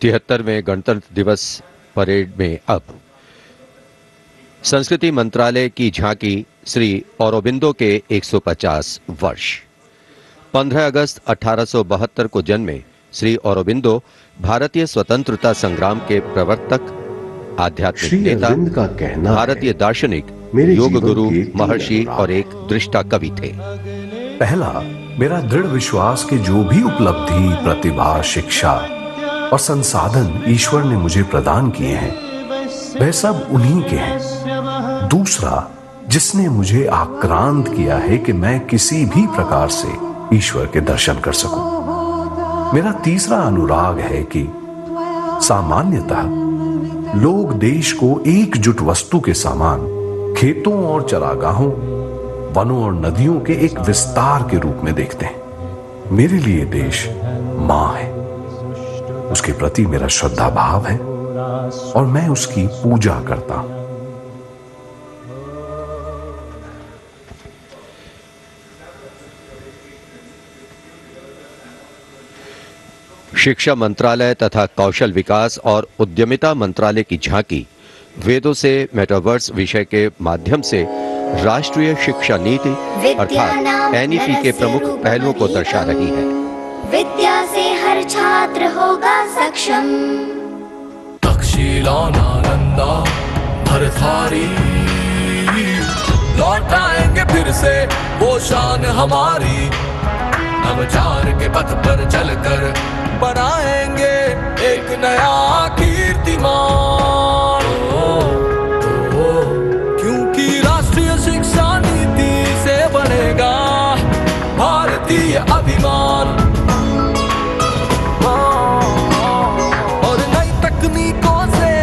73वें गणतंत्र दिवस परेड में अब संस्कृति मंत्रालय की झांकी श्री औरोबिंदो के 150 वर्ष। 15 अगस्त 1872 को जन्मे श्री औरोबिंदो भारतीय स्वतंत्रता संग्राम के प्रवर्तक, आध्यात्मिक नेता, का कहना भारतीय दार्शनिक, योग गुरु, महर्षि और एक दृष्टा कवि थे। पहला, मेरा दृढ़ विश्वास कि जो भी उपलब्धि, प्रतिभा, शिक्षा और संसाधन ईश्वर ने मुझे प्रदान किए हैं वह सब उन्हीं के हैं। दूसरा, जिसने मुझे आक्रांत किया है कि मैं किसी भी प्रकार से ईश्वर के दर्शन कर सकूं। मेरा तीसरा अनुराग है कि सामान्यतः लोग देश को एकजुट वस्तु के समान खेतों और चरागाहों, वनों और नदियों के एक विस्तार के रूप में देखते हैं। मेरे लिए देश मां है, उसके प्रति मेरा श्रद्धा भाव है और मैं उसकी पूजा करता हूं। शिक्षा मंत्रालय तथा कौशल विकास और उद्यमिता मंत्रालय की झांकी वेदों से मेटावर्स विषय के माध्यम से राष्ट्रीय शिक्षा नीति अर्थात एनईपी के प्रमुख पहलुओं को दर्शा रही है। विद्या से हर छात्र होगा सक्षम। तक्षशिला नालंदा भरथारी, लौटाएंगे फिर से वो शान हमारी। नवचार के पथ पर चलकर बनाएंगे एक नया कीर्तिमान। क्योंकि राष्ट्रीय शिक्षा नीति से बनेगा भारतीय अभिमान। और नई तकनीकों से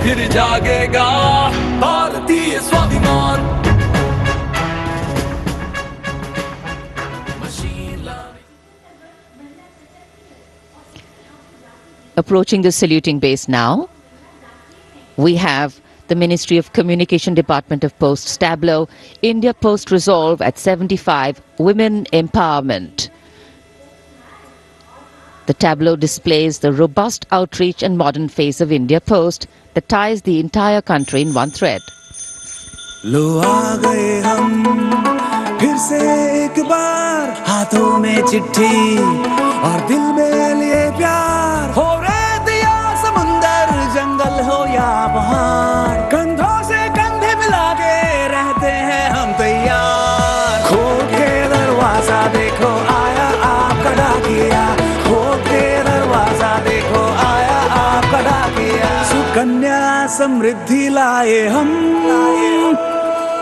फिर जागेगा भारतीय स्वाभिमान। Approaching the saluting base now, we have the Ministry of Communication Department of Posts tableau, India Post Resolve at 75, Women Empowerment. The tableau displays the robust outreach and modern face of India Post that ties the entire country in one thread. लो आ गए हम फिर से एक बार, हाथों में चिट्ठी और दिल में लिए प्यार। हो रेत या समुंदर, जंगल हो या पहाड़, कंधों से कंधे मिला के रहते हैं हम तैयार। खोल के दरवाजा देखो आया आपका डाकिया, खोल के दरवाजा देखो आया आपका डाकिया। सुकन्या समृद्धि लाए हम,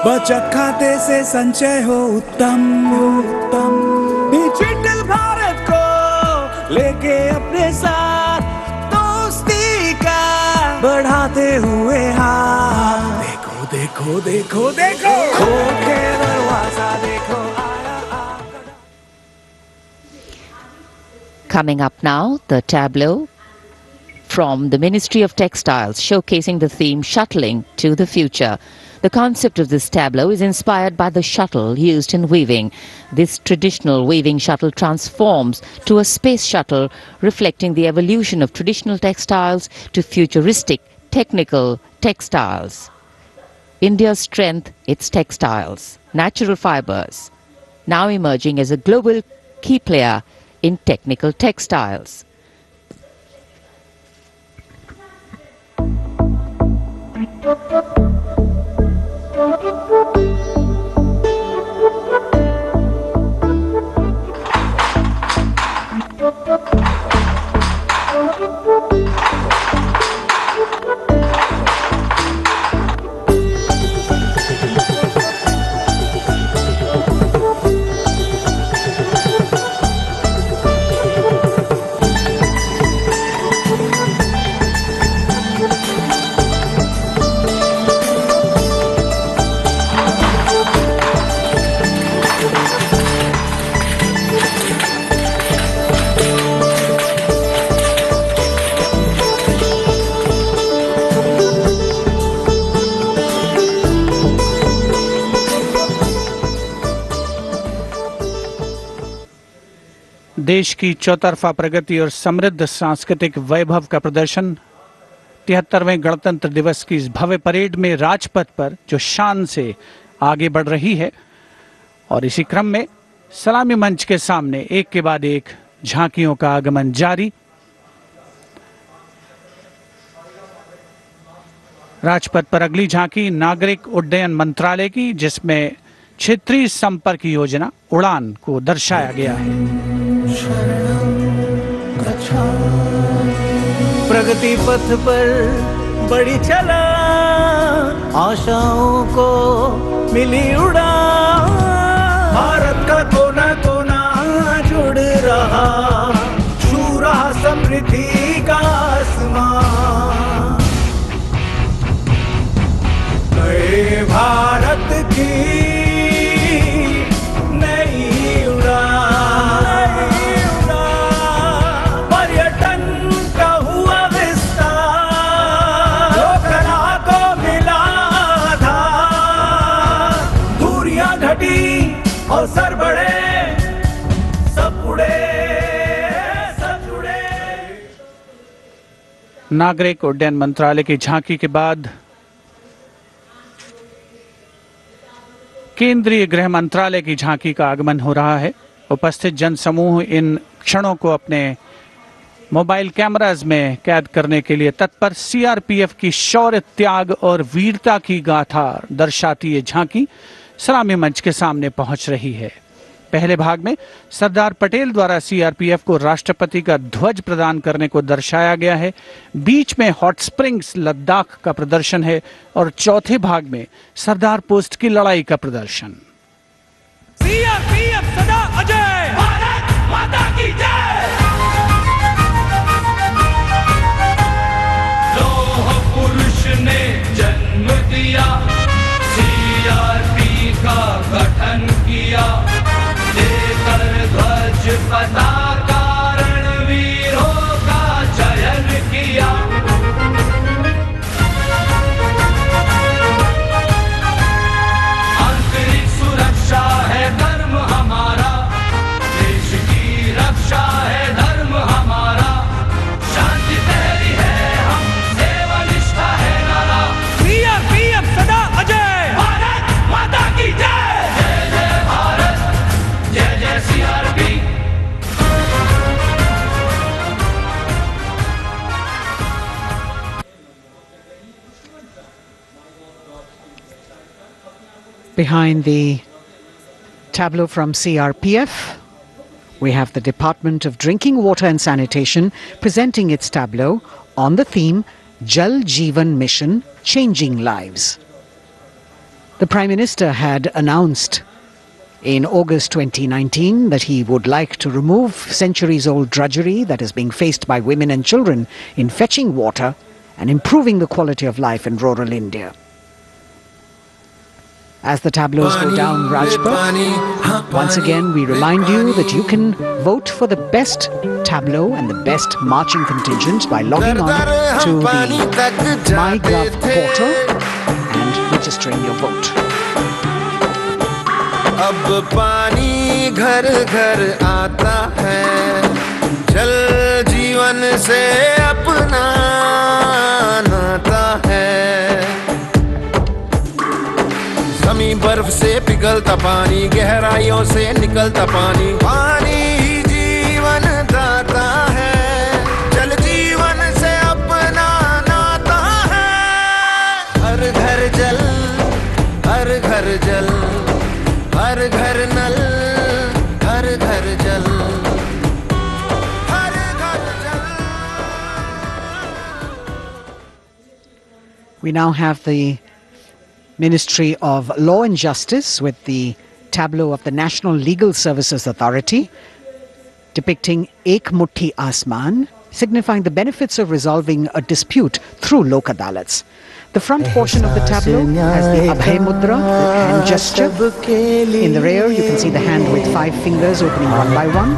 बचत खाते से संचय हो उत्तम उत्तम। डिजिटल भारत को लेके अपने साथ दोस्ती का बढ़ाते हुए हाथ। देखो देखो देखो देखो, खोल के दरवाजा देखो आया आपका। Coming up now, the tableau from the Ministry of Textiles showcasing the theme Shuttling to the Future. The concept of this tableau is inspired by the shuttle used in weaving. This traditional weaving shuttle transforms to a space shuttle, reflecting the evolution of traditional textiles to futuristic technical textiles. India's strength, its textiles, natural fibers, now emerging as a global key player in technical textiles. देश की चौतरफा प्रगति और समृद्ध सांस्कृतिक वैभव का प्रदर्शन 73वें गणतंत्र दिवस की इस भव्य परेड में राजपथ पर जो शान से आगे बढ़ रही है, और इसी क्रम में सलामी मंच के सामने एक के बाद एक झांकियों का आगमन जारी। राजपथ पर अगली झांकी नागरिक उड्डयन मंत्रालय की, जिसमें क्षेत्रीय संपर्क योजना उड़ान को दर्शाया गया है। प्रगति पथ पर बड़ी चला, आशाओं को मिली उड़ान, भारत का कोना कोना जुड़ रहा, छू रहा समृद्धि का आसमान, नए भारत की नई उड़ान, पर्यटन का हुआ विस्तार, लोकला को मिला था, दूरियां घटी अवसर बढ़े, सब उड़े सब जुड़े। नागरिक उड्डयन मंत्रालय की झांकी के बाद केंद्रीय गृह मंत्रालय की झांकी का आगमन हो रहा है। उपस्थित जनसमूह इन क्षणों को अपने मोबाइल कैमरास में कैद करने के लिए तत्पर। सीआरपीएफ की शौर्य, त्याग और वीरता की गाथा दर्शाती ये झांकी सलामी मंच के सामने पहुंच रही है। पहले भाग में सरदार पटेल द्वारा सीआरपीएफ को राष्ट्रपति का ध्वज प्रदान करने को दर्शाया गया है। बीच में हॉट स्प्रिंग्स लद्दाख का प्रदर्शन है और चौथे भाग में सरदार पोस्ट की लड़ाई का प्रदर्शन। सीआरपीएफ सदा अजय, भारत माता की जय। लौह पुरुष ने जन्म दिया, सीआरपी का गठन किया, लेकर ध्वज पताका रणवीरों का चयन किया। आंतरिक सुरक्षा है धर्म हमारा, देश की रक्षा है धर्म हमारा, शांति पहली है हम सेवा निष्ठा है नारा। सीआरपीएफ सदा अजय, भारत माता की जय। जय जय भारत, जय जय CRP. Behind the tableau from CRPF, we have the Department of Drinking Water and Sanitation presenting its tableau on the theme Jal Jeevan Mission, Changing Lives. The Prime Minister had announced in August 2019 that he would like to remove centuries-old drudgery that is being faced by women and children in fetching water and improving the quality of life in rural India. As the tableaus go down Rajpath, once again we remind you that you can vote for the best tableau and the best marching contingent by logging on to the MyGov portal and registering your vote. अब पानी घर घर आता है, जल जीवन से अपना नाता है। ज़मीं बर्फ से पिघलता पानी, गहराइयों से निकलता पानी, पानी ही जीवन दाता है, जल जीवन से अपना नाता है। हर घर जल, हर घर जल, हर घर नल, हर घर जल, हर घर जल। We now have the Ministry of Law and Justice with the tableau of the National Legal Services Authority depicting Ek Muthi Asman, signifying the benefits of resolving a dispute through Lok Adalats. The front portion of the tableau has the Abhay Mudra, the hand gesture. In the rear, you can see the hand with 5 fingers opening one by one,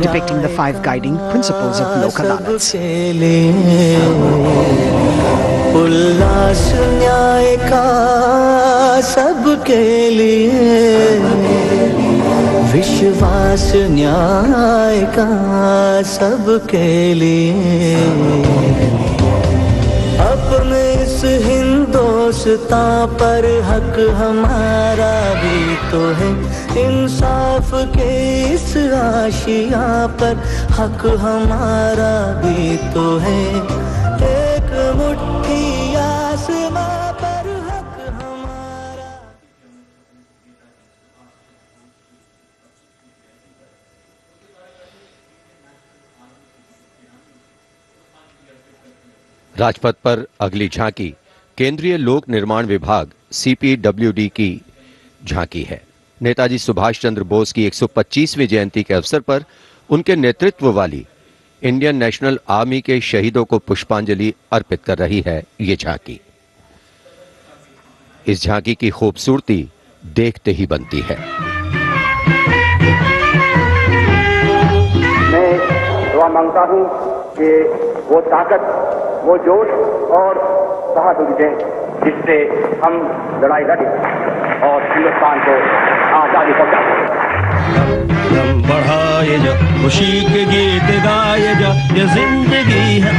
depicting the 5 guiding principles of Lok Adalats. उल्लास न्याय का सबके लिए, विश्वास न्याय का सबके लिए, अपने इस हिंदुस्तां पर हक हमारा भी तो है, इंसाफ के इस आशिया पर हक हमारा भी तो है, एक मुट्ठी आसमां पर हक हमारा। राजपथ पर अगली झांकी केंद्रीय लोक निर्माण विभाग CPWD की झांकी है। नेताजी सुभाष चंद्र बोस की 125वीं जयंती के अवसर पर उनके नेतृत्व वाली इंडियन नेशनल आर्मी के शहीदों को पुष्पांजलि अर्पित कर रही है ये झांकी। इस झांकी की खूबसूरती देखते ही बनती है। मैं दुआ मांगता हूं कि वो ताकत, वो जोश और बहादुरी दें जिससे हम लड़ाई लड़ें और हिंदुस्तान को आजादी पहुंचा सकें। बढ़ाए जा खुशी के गीत गाए जा, ये जिंदगी है